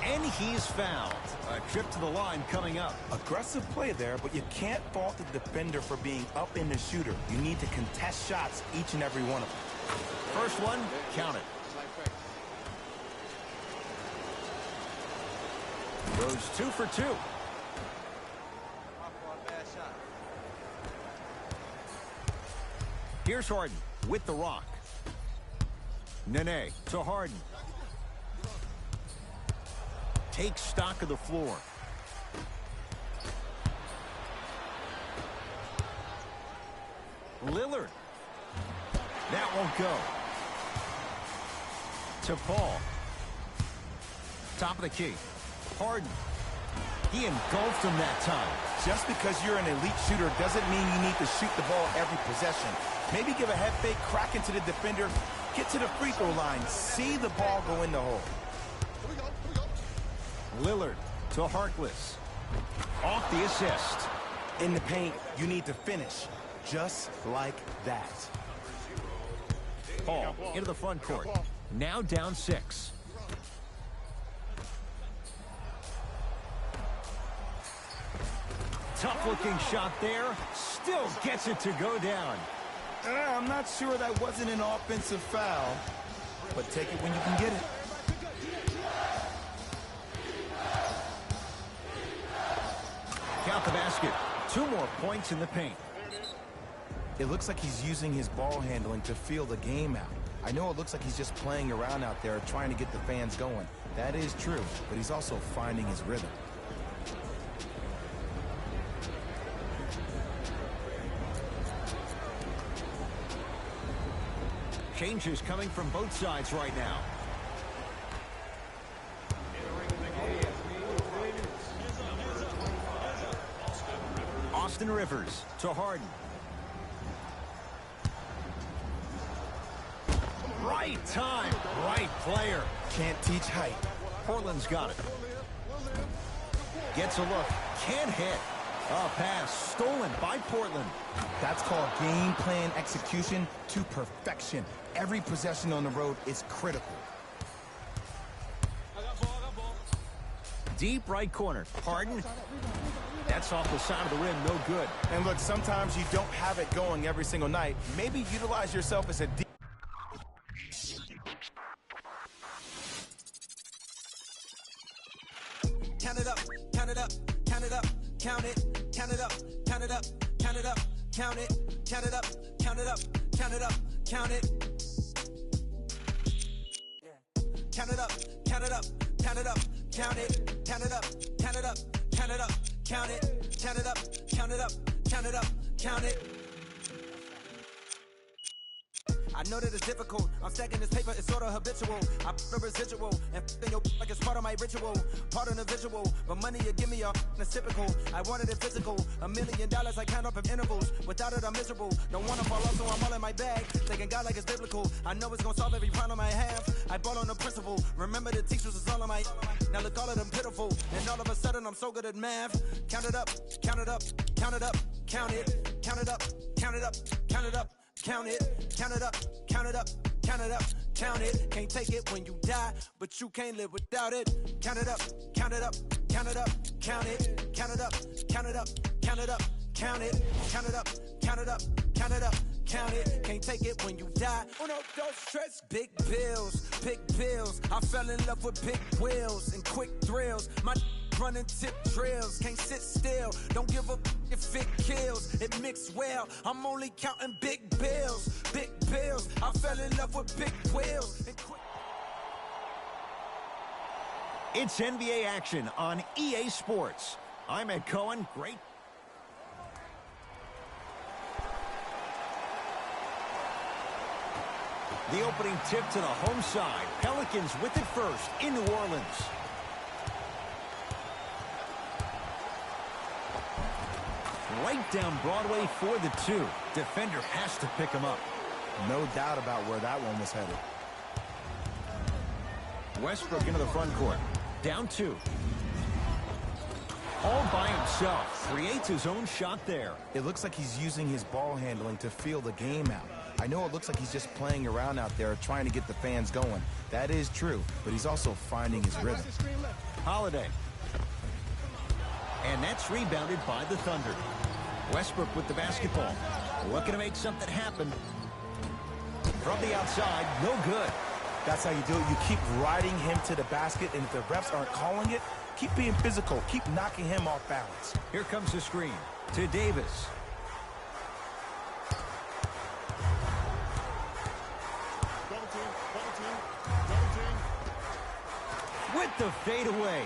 And he's fouled. A trip to the line coming up. Aggressive play there, but you can't fault the defender for being up in the shooter. You need to contest shots, each and every one of them. First one, count it. Goes 2 for 2. Here's Harden with the rock. Nene to Harden. Takes stock of the floor. Lillard. That won't go. To Paul. Top of the key. Harden. He engulfed him that time. Just because you're an elite shooter doesn't mean you need to shoot the ball every possession. Maybe give a head fake, crack into the defender, get to the free throw line, see the ball go in the hole. Lillard to Harkless. Off the assist. In the paint, you need to finish. Just like that. Paul into the front court. Now down 6. Tough-looking shot there. Still gets it to go down. I'm not sure that wasn't an offensive foul, but take it when you can get it. Count the basket. 2 more points in the paint. It looks like he's using his ball handling to feel the game out. I know it looks like he's just playing around out there trying to get the fans going. That is true, but he's also finding his rhythm. Changes coming from both sides right now. Austin Rivers to Harden. Right time, right player. Can't teach height. Portland's got it. Gets a look, can't hit. A pass stolen by Portland. That's called game plan execution to perfection. Every possession on the road is critical. Deep right corner. Harden. That's off the side of the rim, no good. And look, sometimes you don't have it going every single night. Maybe utilize yourself as a deep. Count it up, count it up, count it up, count it, count it up, count it up, count it up, count it, count it up, count it up, count it up, count it. Count it up, count it up, count it up, count it, count it up, count it up, count it up, count it, count it up, count it up, count it up, count it. I know that it's difficult. I'm stacking this paper, it's sort of habitual. I put a residual and in your like it's part of my ritual, part of the visual. But money you give me it's typical. I wanted it physical. $1 million I count up in intervals. Without it I'm miserable. Don't wanna fall off, so I'm all in my bag. Thinking God like it's biblical. I know it's gonna solve every problem I have. I bought on the principle. Remember the teachers is all on my. Now look all of them pitiful. And all of a sudden I'm so good at math. Count it up, count it up, count it up, count it, count it up, count it up, count it up. Count it, count it up, count it up, count it up, count it. Can't take it when you die, but you can't live without it. Count it up, count it up, count it up, count it, count it up, count it up, count it up, count it, count it up, count it up, count it up, count it. Can't take it when you die. Oh no, don't stress. Big bills, big bills. I fell in love with big wheels and quick thrills. My running tip drills, can't sit still. Don't give a if it kills. It mixed well. I'm only counting big bills, big bills. I fell in love with big wheels and quick. It's NBA action on EA Sports. I'm Ed Cohen. Great. The opening tip to the home side. Pelicans with it first in New Orleans. Right down Broadway for the two. Defender has to pick him up. No doubt about where that one was headed. Westbrook into the front court. Down two. All by himself. Creates his own shot there. It looks like he's using his ball handling to feel the game out. I know it looks like he's just playing around out there trying to get the fans going. That is true, but he's also finding his rhythm. Holiday. And that's rebounded by the Thunder. Westbrook with the basketball. Looking to make something happen. From the outside, no good. That's how you do it. You keep riding him to the basket, and if the refs aren't calling it, keep being physical. Keep knocking him off balance. Here comes the screen to Davis. With the fadeaway.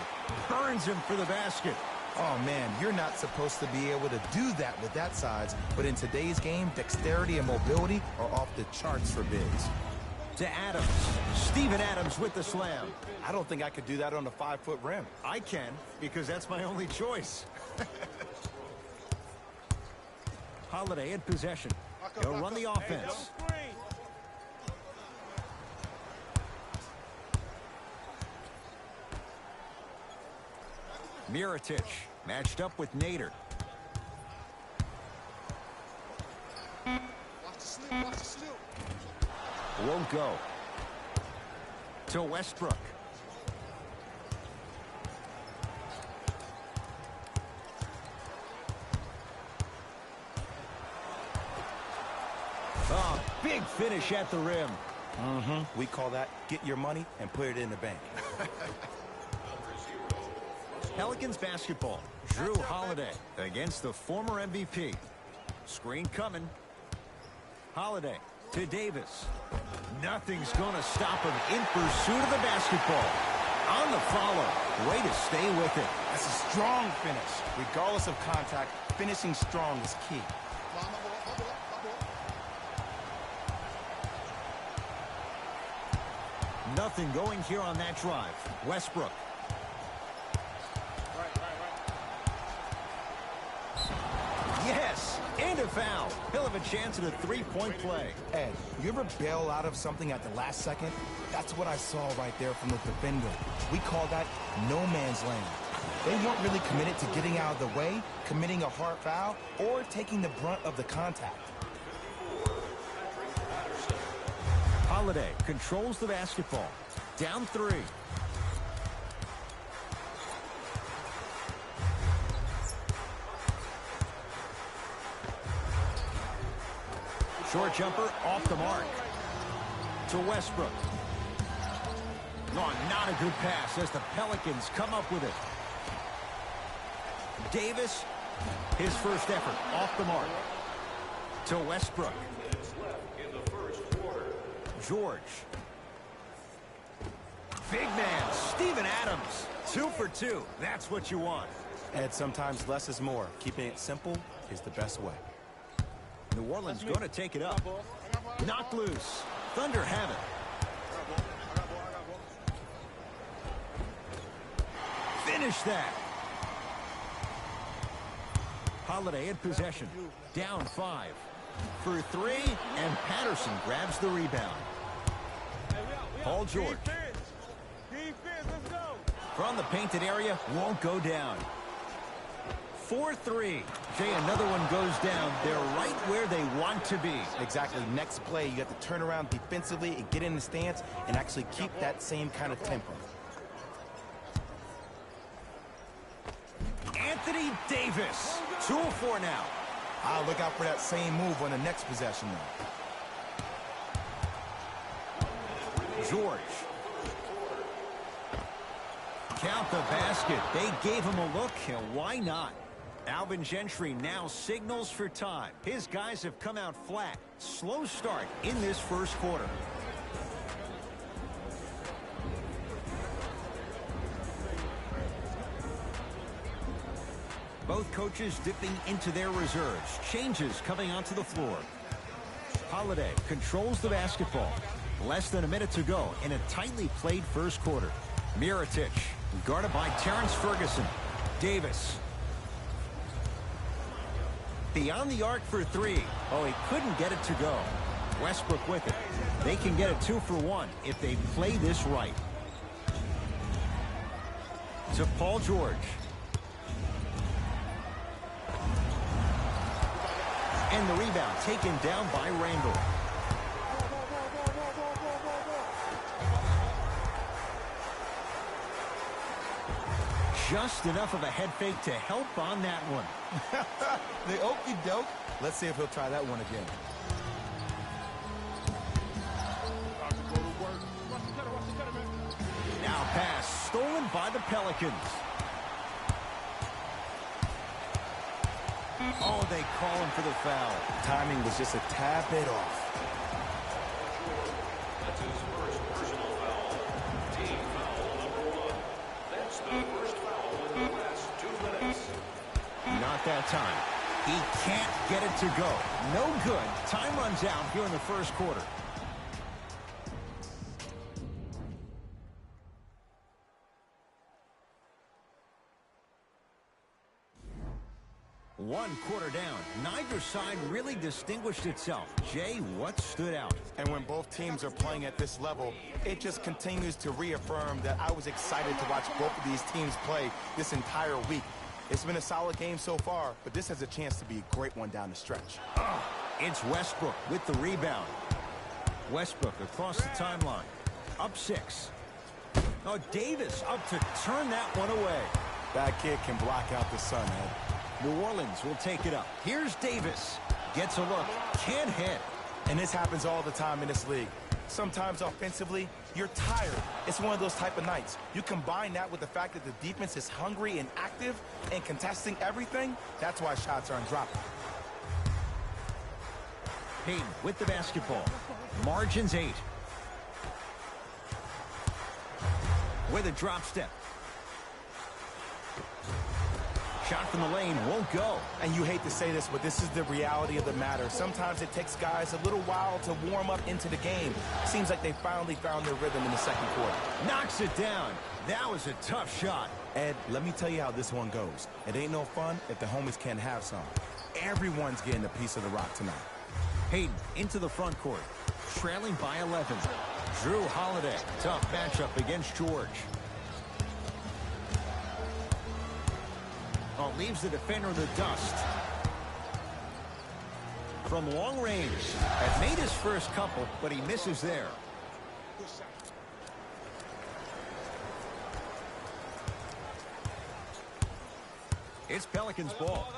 Burns him for the basket. Oh, man, you're not supposed to be able to do that with that size, but in today's game, dexterity and mobility are off the charts for bigs. To Adams. Steven Adams with the slam. I don't think I could do that on a 5-foot rim. I can, because that's my only choice. Holiday in possession. He'll run the offense. Mirotic matched up with Nader. Won't go. To Westbrook. Oh, big finish at the rim. We call that get your money and put it in the bank. Pelicans basketball. Drew Holiday against the former MVP. Screen coming. Holiday to Davis. Nothing's going to stop him in pursuit of the basketball. On the follow. Way to stay with it. That's a strong finish. Regardless of contact, finishing strong is key. Nothing going here on that drive. Westbrook. Yes, and a foul. He'll have a chance at a three-point play. Ed, you ever bail out of something at the last second? That's what I saw right there from the defender. We call that no man's land. They weren't really committed to getting out of the way, committing a hard foul, or taking the brunt of the contact. Holiday controls the basketball. Down three. Short jumper off the mark. To Westbrook. Oh, not a good pass as the Pelicans come up with it. Davis, his first effort off the mark. To Westbrook. George. Big man, Steven Adams. 2 for 2. That's what you want. Ed, sometimes less is more. Keeping it simple is the best way. New Orleans going to take it up. Knocked loose. Thunder have it. Finish that. Holiday in possession. Down 5. For 3, and Patterson grabs the rebound. Paul George. From the painted area, won't go down. 4-3. Jay, another one goes down. They're right where they want to be. Exactly. Next play, you have to turn around defensively and get in the stance and actually keep that same kind of tempo. Anthony Davis. 2 of 4 now. I'll look out for that same move on the next possession, though. George. Count the basket. They gave him a look, and why not? Alvin Gentry now signals for time. His guys have come out flat. Slow start in this first quarter. Both coaches dipping into their reserves. Changes coming onto the floor. Holiday controls the basketball. Less than a minute to go in a tightly played first quarter. Mirotic guarded by Terrence Ferguson. Davis. Beyond the arc for three. Oh, he couldn't get it to go. Westbrook with it. They can get a 2 for 1 if they play this right. To Paul George. And the rebound taken down by Randall. Just enough of a head fake to help on that one. The okey doke. Let's see if he'll try that one again. Now pass stolen by the Pelicans. Oh, they call him for the foul. Timing was just a tad bit off. That's his first personal foul. Team foul number 1. That's the first foul in the last 2 minutes. Not that time. He can't get it to go. No good. Time runs out here in the first quarter. One quarter down. Neither side really distinguished itself. Jay, what stood out? And when both teams are playing at this level, it just continues to reaffirm that I was excited to watch both of these teams play this entire week. It's been a solid game so far, but this has a chance to be a great one down the stretch. It's Westbrook with the rebound. Westbrook across the timeline. Up 6. Oh, Davis up to turn that one away. That kid can block out the sun, Ed. New Orleans will take it up. Here's Davis. Gets a look. Can't hit. And this happens all the time in this league. Sometimes offensively, you're tired. It's one of those type of nights. You combine that with the fact that the defense is hungry and active and contesting everything. That's why shots aren't dropping. Payton with the basketball. Margins 8. With a drop step. Shot from the lane won't go. And you hate to say this, but this is the reality of the matter. Sometimes it takes guys a little while to warm up into the game. Seems like they finally found their rhythm in the second quarter. Knocks it down. That was a tough shot. Ed, let me tell you how this one goes. It ain't no fun if the homies can't have some. Everyone's getting a piece of the rock tonight. Payton into the front court. Trailing by 11. Drew Holiday. Tough matchup against George. Oh, leaves the defender in the dust. From long range. Had made his first couple, but he misses there. It's Pelicans ball.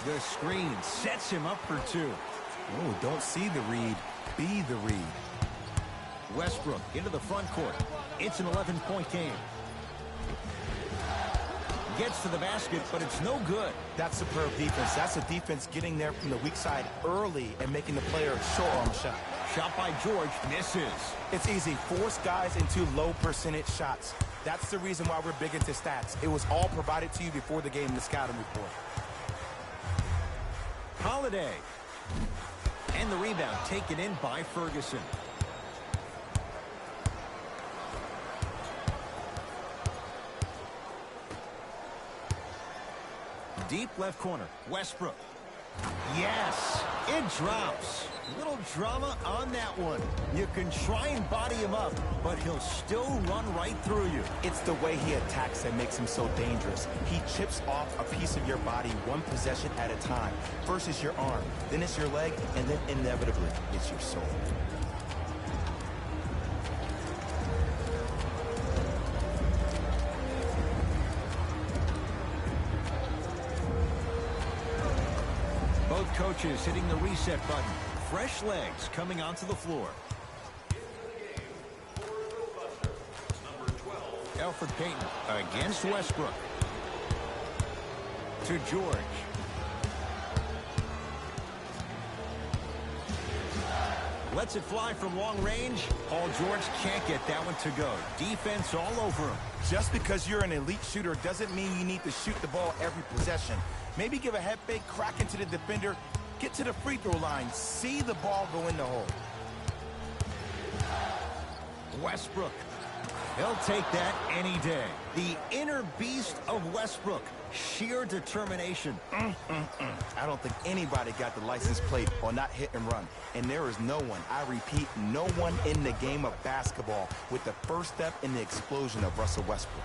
The screen sets him up for 2. Oh, don't see the read. Be the read. Westbrook into the front court. It's an 11-point game. Gets to the basket, but it's no good. That's superb defense. That's a defense getting there from the weak side early and making the player short on the shot. Shot by George. Misses. It's easy. Force guys into low percentage shots. That's the reason why we're big into stats. It was all provided to you before the game in the scouting report. Holiday. And the rebound taken in by Ferguson. Deep left corner. Westbrook. Yes, it drops. Little drama on that one. You can try and body him up, but he'll still run right through you. It's the way he attacks that makes him so dangerous. He chips off a piece of your body one possession at a time. First it's your arm, then it's your leg, and then inevitably it's your soul. Both coaches hitting the reset button. Fresh legs coming onto the floor. Elfrid Payton against Westbrook. To George. Lets it fly from long range. Paul George can't get that one to go. Defense all over him. Just because you're an elite shooter doesn't mean you need to shoot the ball every possession. Maybe give a head fake, crack into the defender, get to the free throw line, see the ball go in the hole. Westbrook. He'll take that any day. The inner beast of Westbrook. Sheer determination. I don't think anybody got the license plate or not hit and run. And there is no one, I repeat, no one in the game of basketball with the first step in the explosion of Russell Westbrook.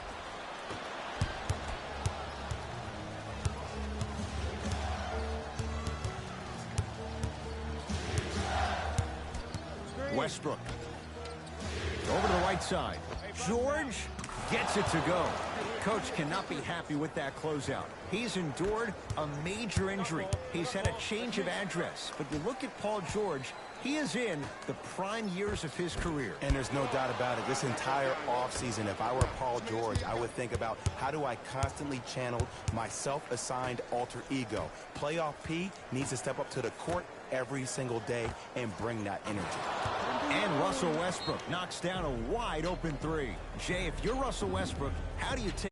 Westbrook. Over to the right side. George gets it to go. Coach cannot be happy with that closeout. He's endured a major injury. He's had a change of address. But you look at Paul George, he is in the prime years of his career. And there's no doubt about it. This entire offseason, if I were Paul George, I would think about how do I constantly channel my self-assigned alter ego. Playoff P needs to step up to the court every single day and bring that energy. And Russell Westbrook knocks down a wide open three. Jay, if you're Russell Westbrook, how do you take